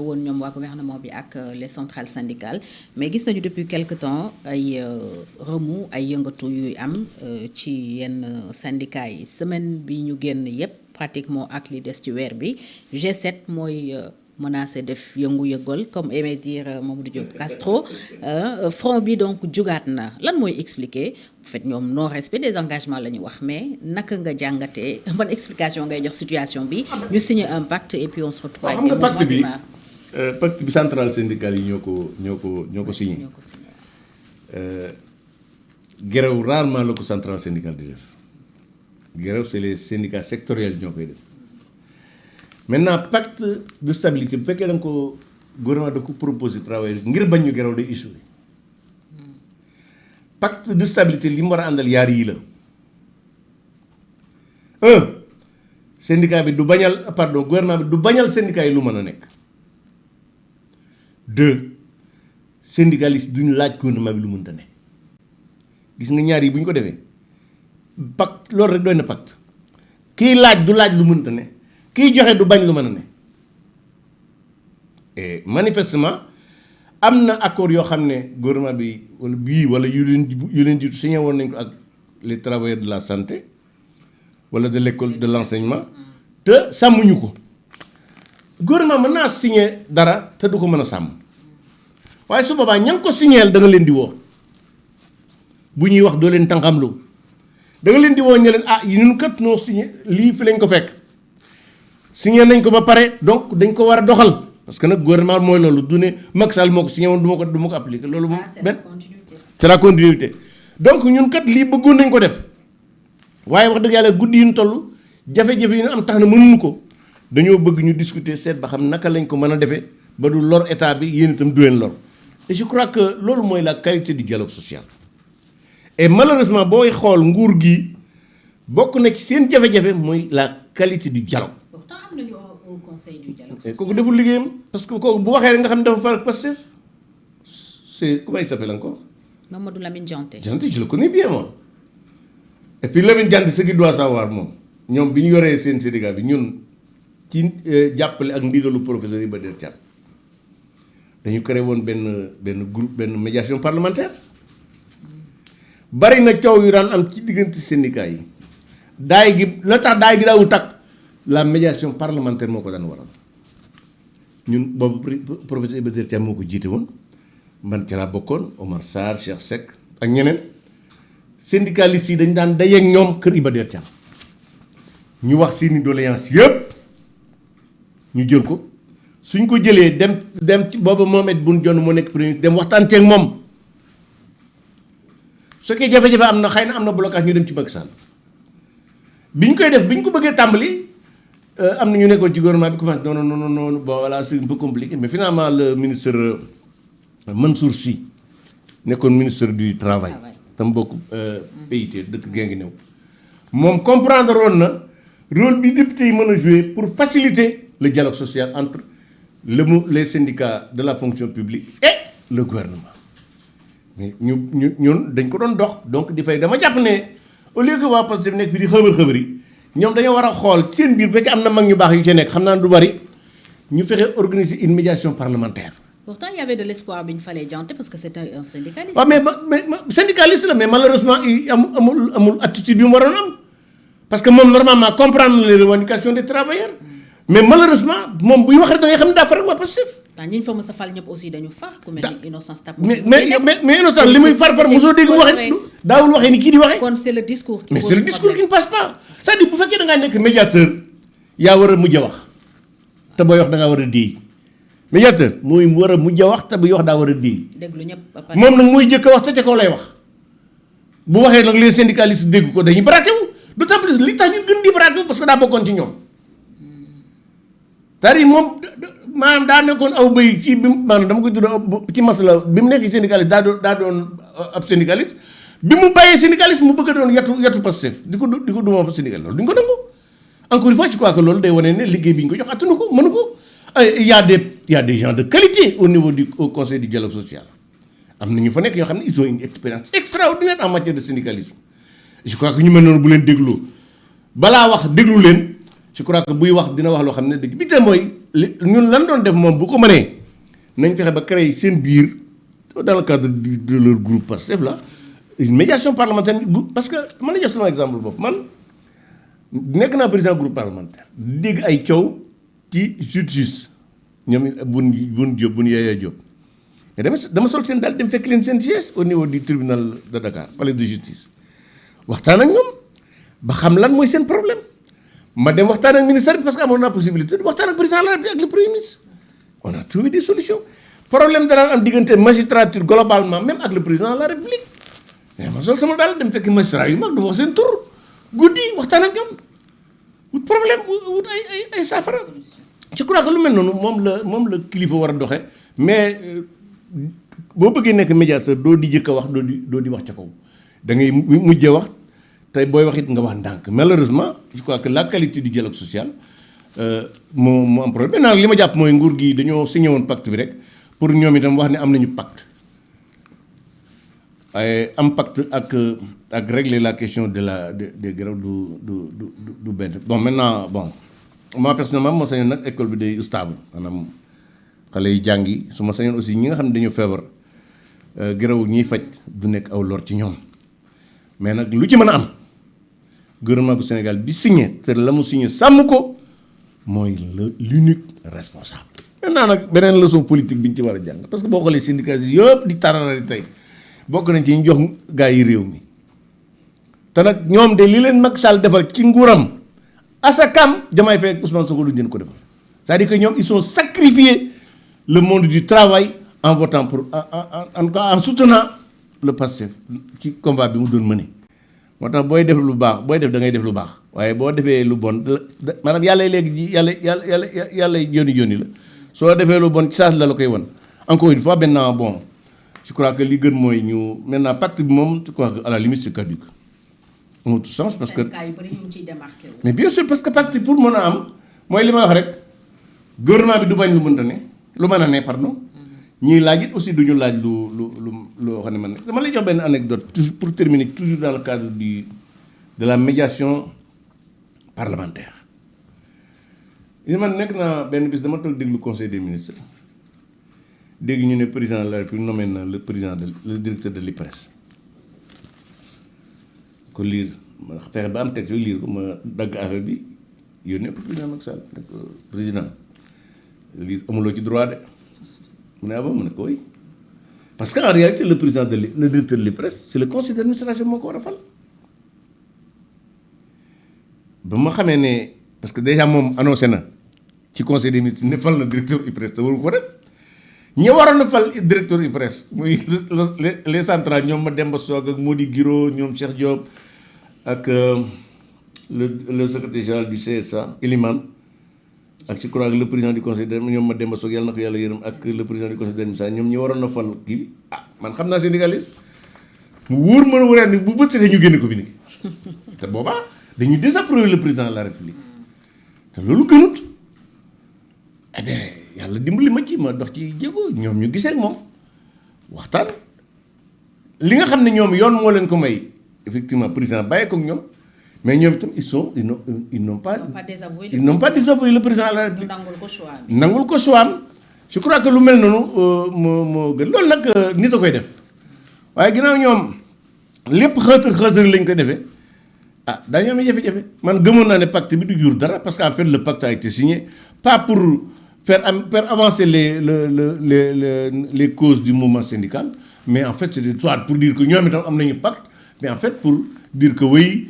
woon ñoom waa gouvernement bi ak les centrales syndicales mais gis nañu depuis quelque temps ay remous ay yëngatu yuy am ci yenn syndicats yi semaine bi ñu génn yépp pratiquement ak li des ci weer bi G7 mooy menacé def yëngu-yëngal comme aimait dire Mamadou Diop Castro front bi donc jugaat na lan mooy expliquer en fait ñoom non respect des engagements la ñu wax mais naka nga jàngatee ban explication ngay jox situation bi ñu signé un pacte et puis on se retrouve avec des mouvements d'humeur. Pacte bi centrale syndicale yi ñoo ko signé. Grève rarement la ko centrale syndicale di def grève c'est les syndicats sectoriels ñoo koy def maintenant pacte de stabilité bu fekkee da nga ko gouvernement da ko proposé travail ngir bañ ñu grève day échoué pacte de stabilité li mu war a àndal yaar yii la syndicat bi du bañal gouvernement bi du bañal syndicat yi lu mën a nekk. deux syndicalistes duñu laaj gouvernement bi lu mënta ne gis nga ñaar yi bu ñu ko defee pacte loolu rek doy na pacte kii laaj du laaj lu mënta ne kii joxe du bañ lu mën a ne et manifestement am na accord yoo xam ne gouvernement bi wala bii wala yu leen jiitu signé woon nañ ko ak les travailleurs de la santé wala de l'école de l'enseignement te sàmmuñu ko gouvernement mën naa signé dara te du ko mën a sàmm waaye su boobaa ña ngi ko signéel da nga leen di woo bu ñuy wax doo leen tànqamlu da nga leen di woo ñu leen yi ñun kat noo signé lii fi lañ ko fekk signé nañ ko ba pare donc dañ ko war a doxal parce que nag gouvernement mooy loolu du ne Macky Sall moo ko signé woon du ma ko appliqué loolu moom benn c'est la continuité donc ñun kat lii bëggoon nañ ko def waaye wax dëgg yàlla guddi yu ñu toll jafe-jafe yi ñu am tax na mënuñu ko dañoo bëgg ñu discuter seet ba xam naka lañ ko mën a defee ba du lor état bi yéen itam du leen lor et je crois que loolu mooy la qualité du dialogue social et malheureusement booy xool nguur gi bokk na ci seen jafe-jafe mooy la qualité du dialogue. pourtant am nañu au conseil du dialogue social. kooku deful liggéeyam parce que kooku bu waxee rek nga xam ne dafa far ak Pastef c'est comment il s'appelle encore. Mamadou Lamine Dianté. Dianté je le connais bien moi et puis Lamine Dianté ce qu'il doit savoir moom ñoom bi ñu yoree seen syndicat bi ñun. ci jàppale ak ndigalu professeur Iba Der Thiam dañu créé woon benn groupe benn médiation parlementaire bari na coow yu daan am ci diggante syndicat yi daay gi la tax daay gi daawu takk la médiation parlementaire moo ko daan waral ñun boobu professeur Iba Der Thiam moo ko jiite woon man ca laa bokkoon Omar Sarr Cheikh Seck ak ñeneen syndicalistes yi dañ daan dajeek ñoom kër Iba Der Thiam ñu wax seeni doléance yëpp ñu jël ko suñ ko jëlee dem ci booba Mohamed Boun Dionne moo nekk premier dem waxtaan ceeg moom su fekkee jafe-jafe am na xëy na am na blocage ñu dem ci Macky Sall bi ñu koy def bi ñu ko bëggee tàmbali am na ñu nekkoon ci gouvernement bi commencé non bon voilà c'est un peu compliqué mais finalement le ministre Mansour Sy nekkoon ministre du travail tam bokk PIT dëkk Guinguinéo moom comprendre woon na rôle bi député yi mën a jouer pour faciliter le dialogue social entre les syndicats de la fonction publique et le gouvernement mais ñun dañ ko doon dox donc di fay dama jàpp ne au lieu que waa Pastef nekk fi di xëbër yi ñoom dañoo war a xool seen biir bu fekkee am na mag ñu baax yu ci nekk xam naa du bari ñu fexe organiser une médiation parlementaire. pourtant il y avait de l'espoir bi ñu falee Dianté parce que c'est un syndicaliste. waaw mais syndicaliste la mais malheureusement amul attitude bi mu waroon am parce que moom normalement comprendre les revendications des travailleurs. mais malheureusement moom buy wax rek da ngay xam ne daa far ak waa Pastef. ñi ñu fa mës a fal ñëpp aussi dañu far. ku mel ni Innocence Ntap. mais Innocence li muy far mosoo dégg mu waxee daawul waxee ni kii di waxee. kon c'est le discours qui mais c'est le discours qui ne passe pas c'est-à-dire bu fekkee da ngaa nekk médiateur yaa war a mujj a wax te booy wax da ngaa war a déey médiateur mooy war a mujj a wax te buy wax daa war a déey. déglu ñëpp ba pare moom nag mooy jëkk a wax te ca kaw lay wax bu waxee nag les syndicalistes dégg ko dañuy braqué wu d'autant plus li tax ñu gën di braqué wu parce que daa bokkoon ci ñoom. c'est-à-dire moom maanaam daa nekkoon aw bëy ci bi maanaam dama koy tudd ci masala bi mu nekk syndicaliste daa doon ab syndicaliste bi mu bàyyee syndicaliste mu bëgg a doon yatu Pastef di ko duma syndicaliste loolu duñ ko nangu encore une fois je crois que loolu day wane ne liggéey bi ñu ko jox attanu ko mënu ko il y a des gens de qualité au niveau au conseil du dialogue social am na ñu fa nekk ñoo xam ne ils ont une expérience extraordinaire en matière de syndicalisme je crois que ñu mel noonu bu leen dégloo balaa wax déglu leen je crois que buy wax dina wax loo xam ne dëgg bi te mooy ñun lan doon def moom bu ko mënee nañ fexe ba créer seen biir dans le cadre de leur groupe Pastef là une médiation parlementaire parce que man la jox sama exemple bopp man nekk naa président groupe parlementaire dégg ay coow ci justice ñoom bun Diop bun Yaya Diop mais dama sol seen daal dem fekk leen seen siège au niveau du tribunal de Dakar palais de justice waxtaan ak ñoom ba xam lan mooy seen problème ma dem waxtaan ak ministère bi parce que amoon naa possibilité waxtaan ak président de la République ak le premier ministre on a trouvé des solutions problème danaan am diggante magistrature globalement même ak le président de la République mais ma sol sama daal dem fekk magistrat yu mag du wax seen tur guddi waxtaan ak ñoom wut problème wut ay saafara je crois que lu mel noonu moom la kilifa war a doxe mais boo bëggee nekk médiateur doo di jëkk a wax doo di wax ca kaw da ngay mujjee wax tey booy wax it nga wax ndànk malheureusement je crois que la qualité du dialogue social moo am problème maintenant li ma jàpp mooy nguur gi dañoo signé woon pacte bi rek pour ñoom itam wax ne am nañu pacte waaye am pacte ak régler la question des grèves du benn bon maintenant bon moi personnellement ma sañoon nag école bi day stable maanaam xale yi jàngi su ma sañoon aussi ñi nga xam ne dañu feebar grève ñiy faj du nekk aw lor ci ñoom mais nag lu ci mën a am gouvernement bu Sénégal bi signé te la mu signé sàmm ko mooy l'unique responsable. maintenant nag beneen leçon politique bi ñu ci war a jàng parce que boo xoolee syndicats yi yëpp di tararari tey bokk nañ ci ñu jox gaa yi réew mi te nag ñoom de li leen Macky Sall defal ci nguuram asakam Diomaye Faye ak Ousmane Sonko lu jën ko defal c'est-à-dire que ñoom ils sont sacrifiés le monde du travail en votant pour en tout cas en soutenant le Pastef ci combat bi mu doon mëne moo tax booy def lu baax booy def da ngay def lu baax waaye boo defee lu bon maanaam yàlla léegi ji yàlla joni la soo defee lu bon ci saas la koy won encore une fois maintenant bon je crois que li gën mooy ñu maintenant pacte bi moom je crois que à la limite c'est caduc en tout sens parce que mais bien sûr parce que pacte pour mën a am mooy li ma wax rek gouvernement bi du bañ lu mënta ne lu mën a ne pardon ñii laaj it aussi du ñu laaj loo xam ne man dama lay jox benn anecdote pour terminer toujours dans le cadre de la médiation parlementaire. man nekk naa benn bis dama toog déglu conseil des ministres dégg ñu ne président de la République nommé na le directeur de l'IPRES ko lire ma fexe ba am texte bi lire ko ma dagg affaire bi yónnee ko président Macky Sall ne ko président lii amuloo ci droit de. mu ne mu ne ko oui parce que en réalité le directeur de l'IPRES c'est le conseil d'administration moo ko war a fal ba ma xamee ne parce que déjà moom annoncé na ci conseil des ministres ne fal na directeur IPRES te waru ko def ñi waroon na fal directeur IPRES muy les centrales ñoom Mademba Sock ak Mody Guiro ñoom Cheikh Diop ak le secrétaire général du CSA Elimane ak je crois que le président du conseil ñoom Mademba Sock yàlla na ko yàlla yërëm ak le président du conseil d'administration ñoom ñi waroon na fal kii bi man xam naa syndicaliste mu wóor mën a wóoree ni bu bët setee ñu génne ko bi ni te boobaa dañuy désapprouver le président de la République te loolu gënut eh bien yàlla dimbali ma ci ma dox ci jéego ñoom ñu gisee ak moom waxtaan li nga xam ne ñoom yoon moo leen ko may effectivement président bàyyi ko ak ñoom mais ñoom itam ils n'ont pas désavoué le président de la République. nangul ko choix am je crois que lu mel noonu moo gën loolu nag nit a koy def waaye ginnaaw ñoom lépp xëtër lañ ko defee daañu am jafe-jafe man gëmoon naa ne pacte bi du jur dara parce que en fait le pacte a été signé pas pour faire avancer les causes du mouvement syndical mais en fait c'était pour dire que ñoom itam am nañu pacte mais en fait pour dire que oui.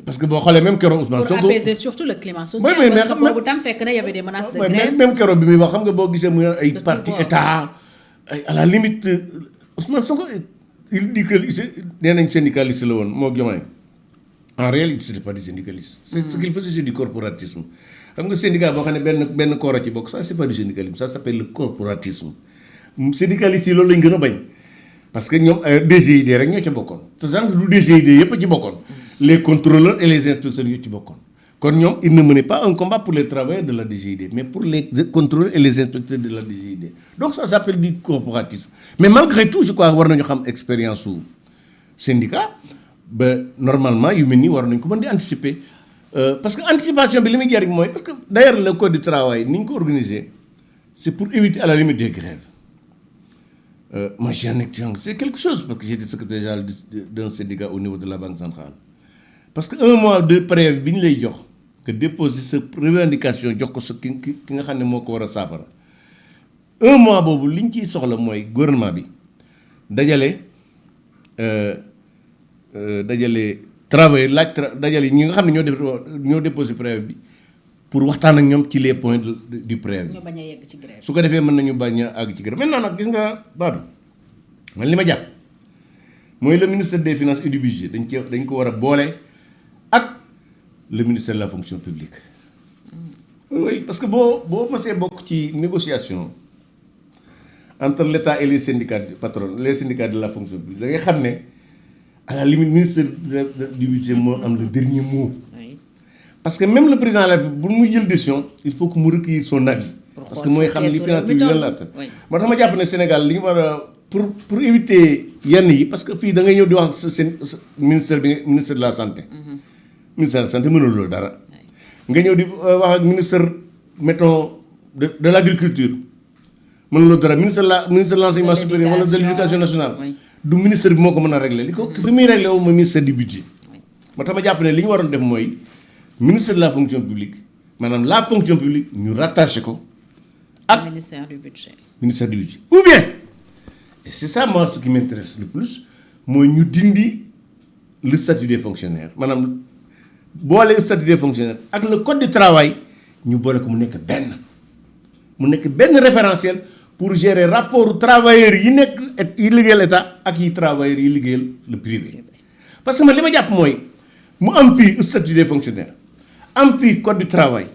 parce que boo xoolee même keroog Ousmane Sonko pour apaiser surtout le climat social. oui mais boobu tam fekk na y avait des menaces de grève. même keroog bi muy wax xam nga boo gisee muy ay parti état ay à la limite Ousmane Sonko il dit que nee nañ syndicaliste la woon moo Diomaye en réalité c'était pas du syndicalisme. ce qu'il faisait c'est du corporatisme. xam nga syndicat boo xam ne benn koor a ci bokk ça c'est pas du syndicalisme ça s'appelle le corporatisme syndicaliste yi loolu lañ gën a bañ parce que ñoom DGID rek ñoo ca bokkoon te sànq du DGID yëpp a ci bokkoon. les contrôleurs et les inspecteurs yu ci bokkoon kon ñoom ils ne menaient pas un combat pour les travailleurs de la DGID mais pour les contrôleurs et les inspecteurs de la DGID donc ça s'appelle du corporatisme mais malgré tout je crois war nañu xam expérience su syndicat ba normalement yu mel nii war nañu ko mën di anticiper parce que anticipation bi li muy jariñ mooy parce que d'ailleurs le code du travail ni ñu ko organisé c'est pour éviter à la limite des grèves. Moi j'ai un exemple, c'est quelque chose parce que j'étais secrétaire général d'un syndicat au niveau de la banque centrale. Parce que un mois de préavis bi ñu lay jox nga déposer sa revendication jox ko sa ki nga xam ne moo ko war a saafara un mois boobu li ñu ciy soxla mooy gouvernement bi dajale travailleurs dajale ñi nga xam ne ñoo déposé préavis bi pour waxtaan ak ñoom ci les points du préavis. ñu bañ a yegg ci grève. su ko defee mën nañu bañ a àgg ci grève maintenant nag gis nga Badou man li ma jàpp mooy le ministère des finances et du budget dañ ko war a boole ak le ministère de la fonction publique. Oui parce que boo mësee bokk ci négociation entre l'État et les syndicats de la fonction publique da ngay xam ne à la limite ministère du budget moo am le dernier mot. Parce que même le président de la République bu muy jël décision il faut que mu recueillir son avis. parce que mooy xam li finance publique lan la at. moo tax ma jàpp ne Sénégal li ñu war a pour éviter yenn yi parce que fii da ngay ñëw di wax seen ministère de la santé. ministère de la santé mënul loolu dara. nga ñëw di wax ak ministère mettons de l'agriculture mënul loolu dara ministère de l'enseignement supérieur wala de l'éducation nationale. du ministère bi moo ko mën a régler li ko fi muy régler wu mooy ministère du budget. moo tax ma jàpp ne li ñu waroon def mooy. Ministère de la fonction publique maanaam la fonction publique ñu rattaché ko ak ministère du budget. ministère du budget ou bien et c'est ça moi ce qui m'intéresse le plus mooy ñu dindi le statut des fonctionnaires maanaam boole statut des fonctionnaires ak le code du travail ñu boole ko mu nekk benn référentiel pour gérer rapport travailleurs yi liggéeyal état ak yi travailleurs yi liggéeyal le privé parce que man li ma jàpp mooy mu am fii statut des fonctionnaires am fii code du travail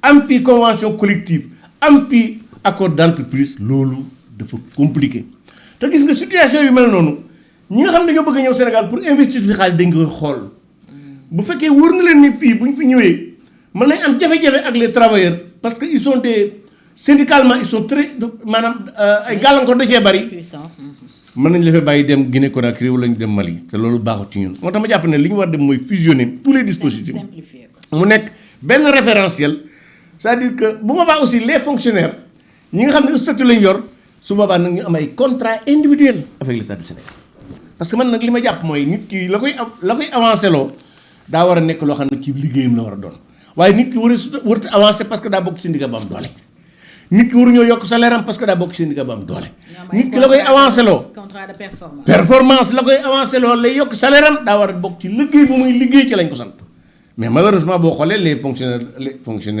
am fii convention collective am fii accord d'entreprise loolu dafa compliqué te gis nga situation yu mel noonu ñi nga xam ne ñoo bëgg a ñëw Sénégal pour investir fi xaalis dañ koy xool bu fekkee wóor na leen ni fii bu ñu fi ñëwee mën nañ am jafe-jafe ak les travailleurs parce que ils sont des syndicalement ils sont très maanaam ay gàllankoor da cee bari mën nañ la fa bàyyi dem Guinée Conakry wala ñu dem Mali te loolu baaxut ci ñun moo tax ma jàpp ne li ñu war dem mooy fusionner tous les dispositifs mu nekk benn référentiel c'est-à-dire que bu boobaa aussi les fonctionnaires ñi nga xam ne statut lañ yor su boobaa nag ñu am ay contrat individuel avec l'État du Sénégal parce que man nag li ma jàpp mooy nit ki la koy avancé loo daa war a nekk loo xam ne ci liggéeyam la war a doon waaye nit ki warut avancé parce que daa bokk ci syndicat ba am doole nit ki waruñoo yokk salaire am parce que daa bokk ci syndicat ba am doole nit ki la koy avancé loo contrat de performance la koy avancé loo lay yokk salaire am daa war a bokk ci liggéey bu muy liggéey ci lañ ko sant mais malheureusement boo xoolee les fonctionnaires